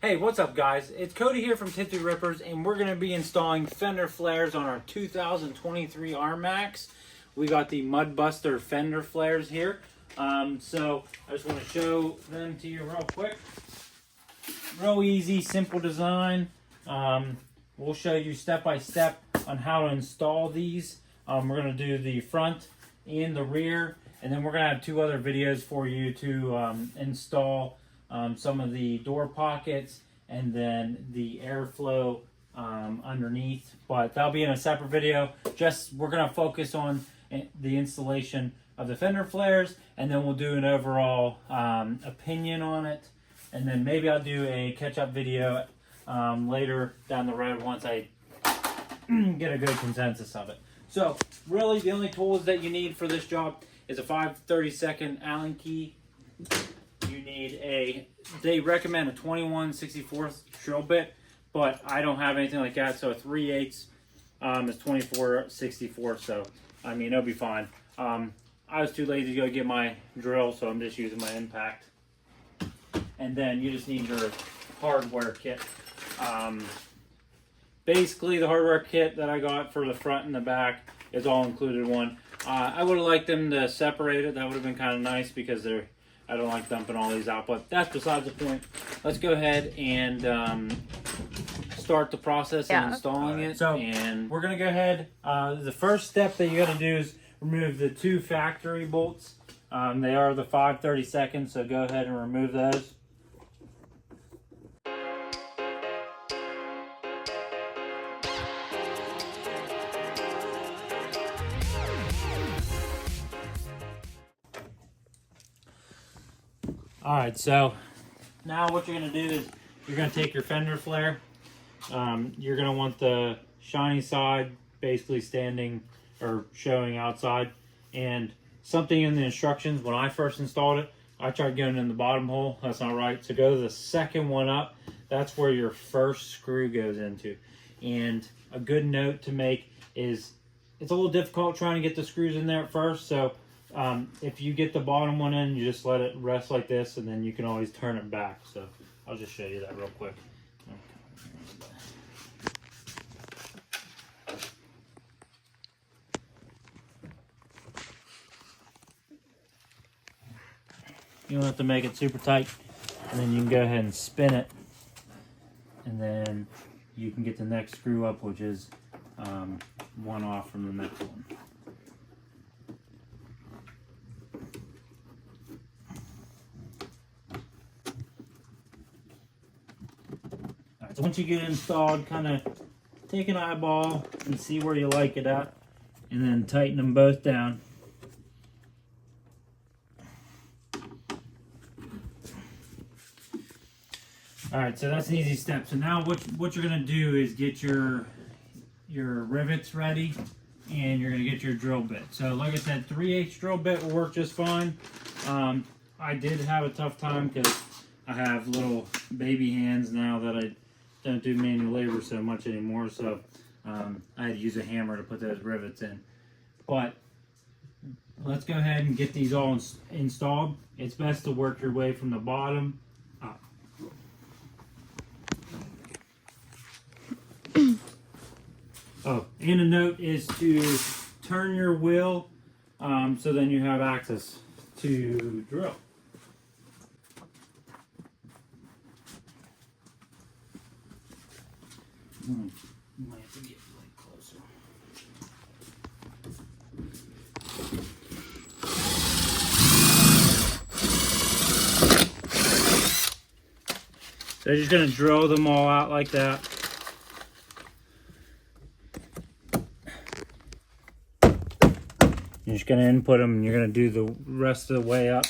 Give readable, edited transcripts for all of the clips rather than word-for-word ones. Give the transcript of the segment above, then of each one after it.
Hey, what's up guys? It's Cody here from Tipsy Rippers, and we're going to be installing Fender Flares on our 2023 Rmax. We got the Mudbuster Fender Flares here. So I just want to show them to you real quick. Real easy, simple design. We'll show you step by step on how to install these. We're going to do the front and the rear, and then we're going to have two other videos for you to install some of the door pockets and then the airflow underneath, but that'll be in a separate video. We're going to focus on the installation of the Fender Flares, and then we'll do an overall opinion on it, and then maybe I'll do a catch-up video later down the road once I get a good consensus of it. So really the only tools that you need for this job is a 5/32 Allen key. You need they recommend a 21/64 drill bit, but I don't have anything like that, so a 3/8 is 24/64, so I mean it'll be fine. I was too lazy to go get my drill, so I'm just using my impact. And then you just need your hardware kit. Basically the hardware kit that I got for the front and the back is all included in one. I would have liked them to separate it. That would have been kind of nice because I don't like dumping all these out, but that's besides the point. Let's go ahead and start the process of installing it. So, and we're gonna go ahead. The first step that you gotta do is remove the two factory bolts. They are the 5/32, so go ahead and remove those. Alright, so now what you're going to do is you're going to take your Fender Flare. You're going to want the shiny side basically standing or showing outside. And something in the instructions, when I first installed it, I tried going in the bottom hole. That's not right. So go to the second one up. That's where your first screw goes into. And a good note to make is it's a little difficult trying to get the screws in there at first. So if you get the bottom one in, you just let it rest like this, and then you can always turn it back. So I'll just show you that real quick. You don't have to make it super tight, and then you can go ahead and spin it, and then you can get the next screw up, which is one off from the next one. So once you get it installed, kind of take an eyeball and see where you like it at, and then tighten them both down. Alright, so that's an easy step. So now what you're going to do is get your rivets ready, and you're going to get your drill bit. So like I said, 3/8 drill bit will work just fine. I did have a tough time because I have little baby hands now that I don't do manual labor so much anymore, so I had to use a hammer to put those rivets in. But let's go ahead and get these all installed. It's best to work your way from the bottom up. Oh, and a note is to turn your wheel so then you have access to drill. Might have to get like closer. So you're just going to drill them all out like that. You're just going to input them, and you're going to do the rest of the way up.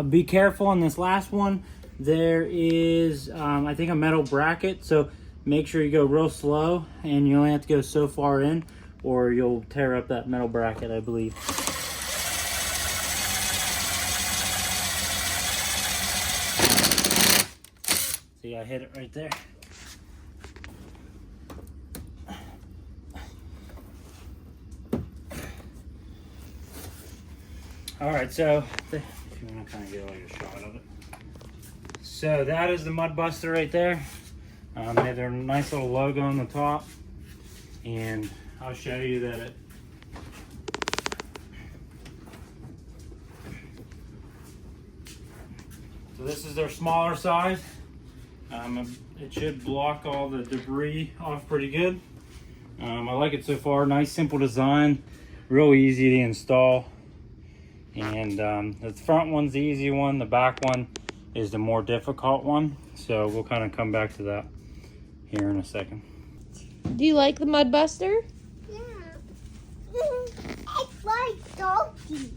Be careful on this last one. There is, I think, a metal bracket, so make sure you go real slow, and you only have to go so far in, or you'll tear up that metal bracket, I believe. See, I hit it right there. All right, so if you want to kind of get like a shot of it. So that is the Mudbuster right there. They have their nice little logo on the top, and I'll show you that it. So this is their smaller size. It should block all the debris off pretty good. I like it so far. Nice, simple design, real easy to install. And the front one's the easy one. The back one is the more difficult one. So we'll kind of come back to that here in a second. Do you like the Mudbuster? Yeah. It's like dirty.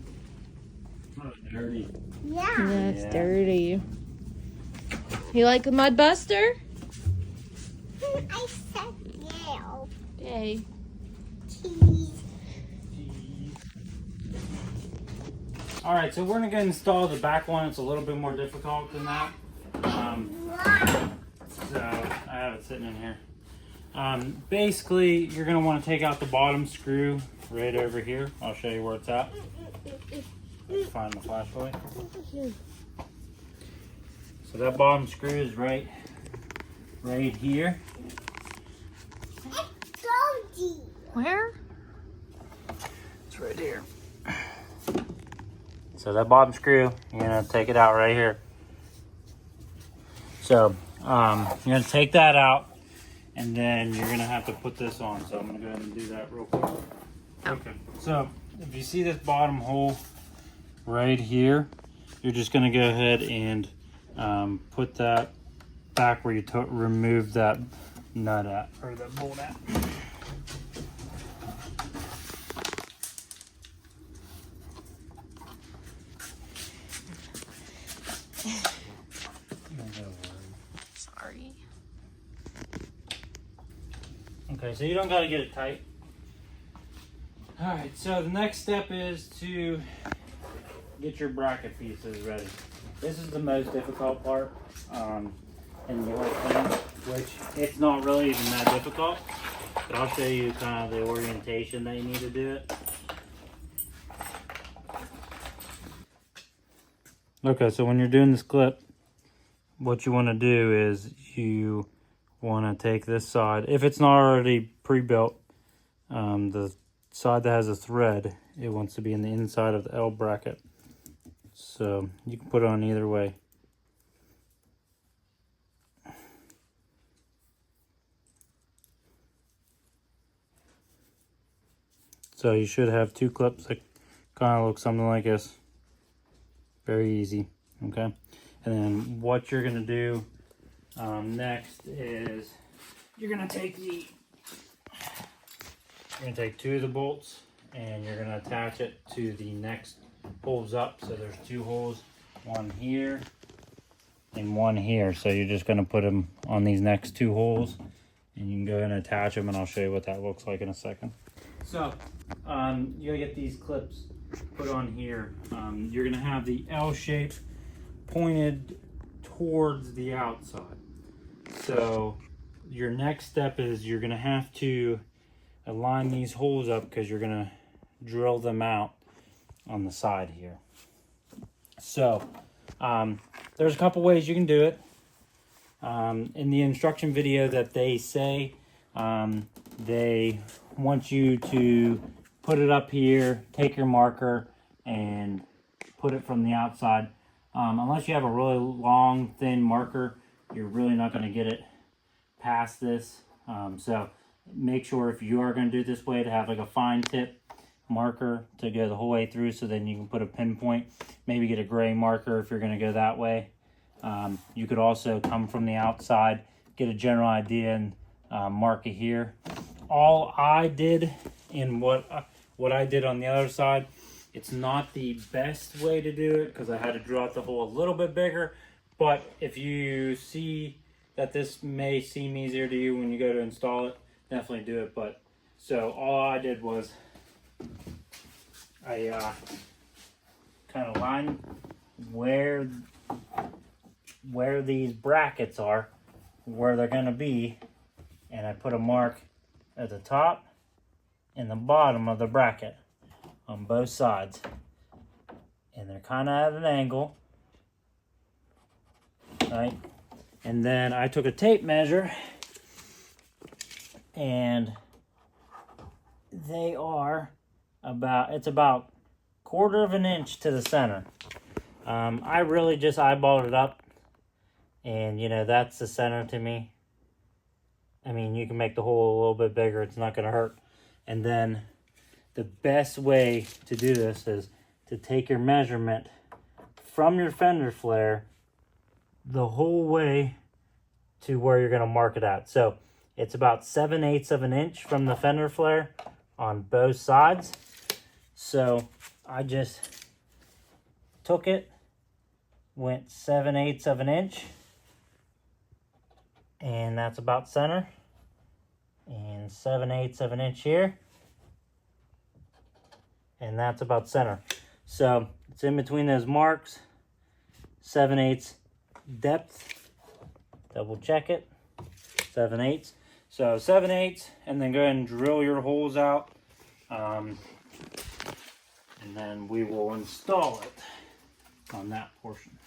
Oh, dirty. Yeah. That's dirty. You like the Mudbuster? I said no. Okay. Cheese. All right, so we're gonna go install the back one. It's a little bit more difficult than that. So I have it sitting in here. Basically, you're gonna want to take out the bottom screw right over here. I'll show you where it's at. Find the flashlight. So that bottom screw is right here. It's dirty. Where? It's right here. So that bottom screw, you're gonna take it out right here. So you're gonna take that out, and then you're gonna have to put this on. So I'm gonna go ahead and do that real quick. Okay. So if you see this bottom hole right here, you're just gonna go ahead and put that back where you removed that nut at, or that bolt at. Sorry. Okay, so you don't gotta get it tight. All right, so the next step is to get your bracket pieces ready. This is the most difficult part in the whole thing, which it's not really even that difficult, but I'll show you kind of the orientation that you need to do it. Okay, so when you're doing this clip, what you want to do is you want to take this side. If it's not already pre-built, the side that has a thread, it wants to be in the inside of the L bracket. So you can put it on either way. So you should have two clips that kind of look something like this. Very easy, okay? And then what you're gonna do next is you're gonna take two of the bolts and you're gonna attach it to the next holes up. So there's two holes, one here and one here. So you're just gonna put them on these next two holes, and you can go ahead and attach them, and I'll show you what that looks like in a second. So you gotta get these clips put on here. You're gonna have the L shape pointed towards the outside. So your next step is you're gonna have to align these holes up, because you're gonna drill them out on the side here. So there's a couple ways you can do it. In the instruction video that they say, they want you to put it up here, take your marker and put it from the outside. Unless you have a really long, thin marker, you're really not going to get it past this. So make sure, if you are going to do it this way, to have like a fine tip marker to go the whole way through, so then you can put a pinpoint. Maybe get a gray marker if you're going to go that way. You could also come from the outside, get a general idea, and mark it here. All I did, and what I did on the other side, It's not the best way to do it because I had to draw out the hole a little bit bigger. But if you see that this may seem easier to you when you go to install it, definitely do it. But so all I did was I kind of lined where these brackets are, where they're going to be, and I put a mark at the top and the bottom of the bracket on both sides, and they're kind of at an angle, right? And then I took a tape measure, and they are it's about 1/4 of an inch to the center. I really just eyeballed it up, and you know, that's the center to me. I mean, you can make the hole a little bit bigger, it's not going to hurt. And then the best way to do this is to take your measurement from your fender flare the whole way to where you're going to mark it at. So it's about 7/8 of an inch from the fender flare on both sides. So I just took it, went 7/8 of an inch, and that's about center, and 7/8 of an inch here, and that's about center. So it's in between those marks, 7/8 depth, double check it, 7/8. So 7/8, and then go ahead and drill your holes out, and then we will install it on that portion.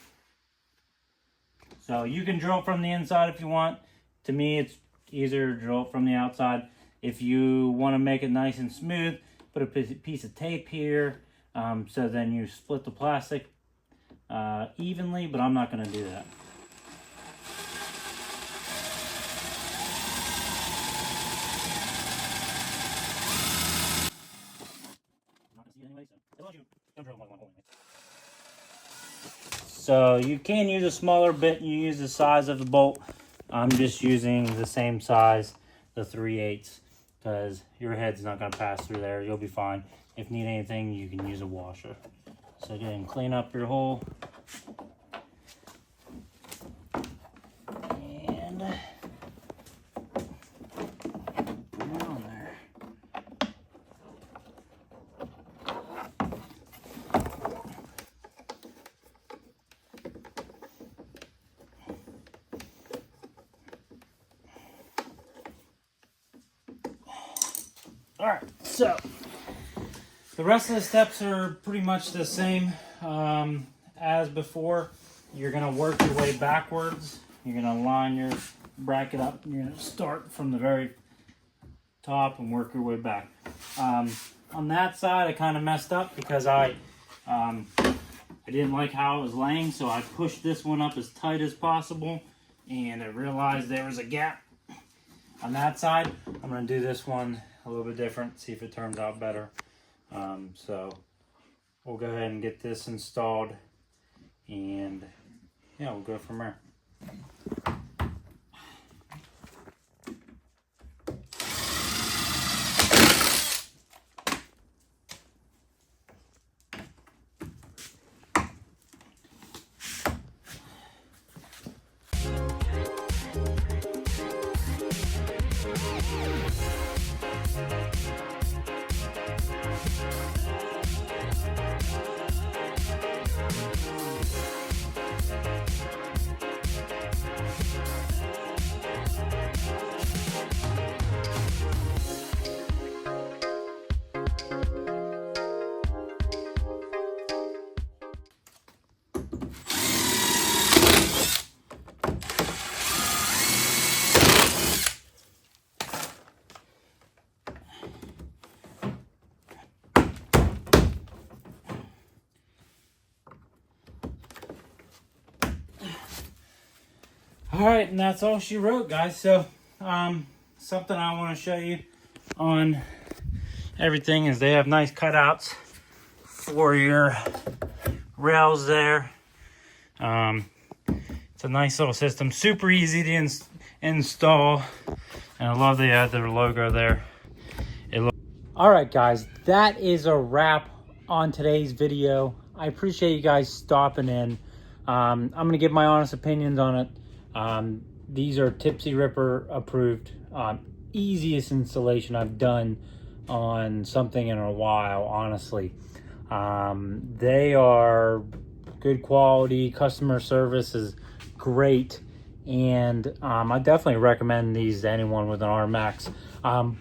So you can drill from the inside if you want. To me, it's easier to drill from the outside. If you want to make it nice and smooth, put a piece of tape here, so then you split the plastic evenly, but I'm not going to do that. So you can use a smaller bit, you use the size of the bolt. I'm just using the same size, the 3/8, because your head's not going to pass through there. You'll be fine. If you need anything, you can use a washer. So go ahead and clean up your hole. And put it on there. Alright, so the rest of the steps are pretty much the same as before. You're going to work your way backwards. You're going to line your bracket up. You're going to start from the very top and work your way back. On that side, I kind of messed up because I didn't like how it was laying, so I pushed this one up as tight as possible, and I realized there was a gap on that side. I'm going to do this one a little bit different, see if it turns out better. So we'll go ahead and get this installed, and yeah, we'll go from there. Alright, and that's all she wrote, guys. So, something I want to show you on everything is they have nice cutouts for your rails there. It's a nice little system, super easy to install, and I love they add their logo there. Alright guys, that is a wrap on today's video. I appreciate you guys stopping in. I'm going to give my honest opinions on it. These are Tipsy Ripper approved. Easiest installation I've done on something in a while, honestly. They are good quality, customer service is great, and I definitely recommend these to anyone with an Rmax.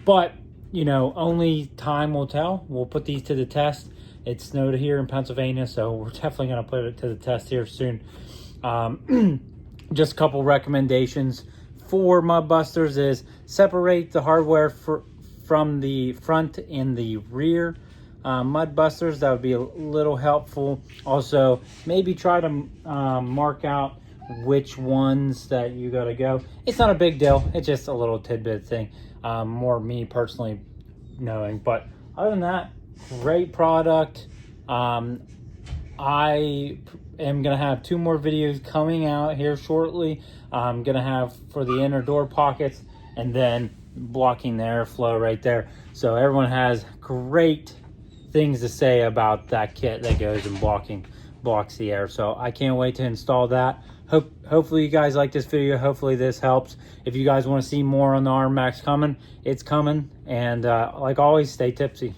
But you know, only time will tell. We'll put these to the test. It snowed here in Pennsylvania, so we're definitely going to put it to the test here soon. Just a couple recommendations for Mudbusters is separate the hardware from the front and the rear Mudbusters. That would be a little helpful. Also, maybe try to mark out which ones that you got to go. It's not a big deal. It's just a little tidbit thing. More me personally knowing. But other than that, great product. I am going to have 2 more videos coming out here shortly. I'm going to have for the inner door pockets and then blocking the airflow right there. So everyone has great things to say about that kit that goes and blocks the air. So I can't wait to install that. Hopefully you guys like this video. Hopefully this helps. If you guys want to see more on the Rmax coming, it's coming. And like always, stay tipsy.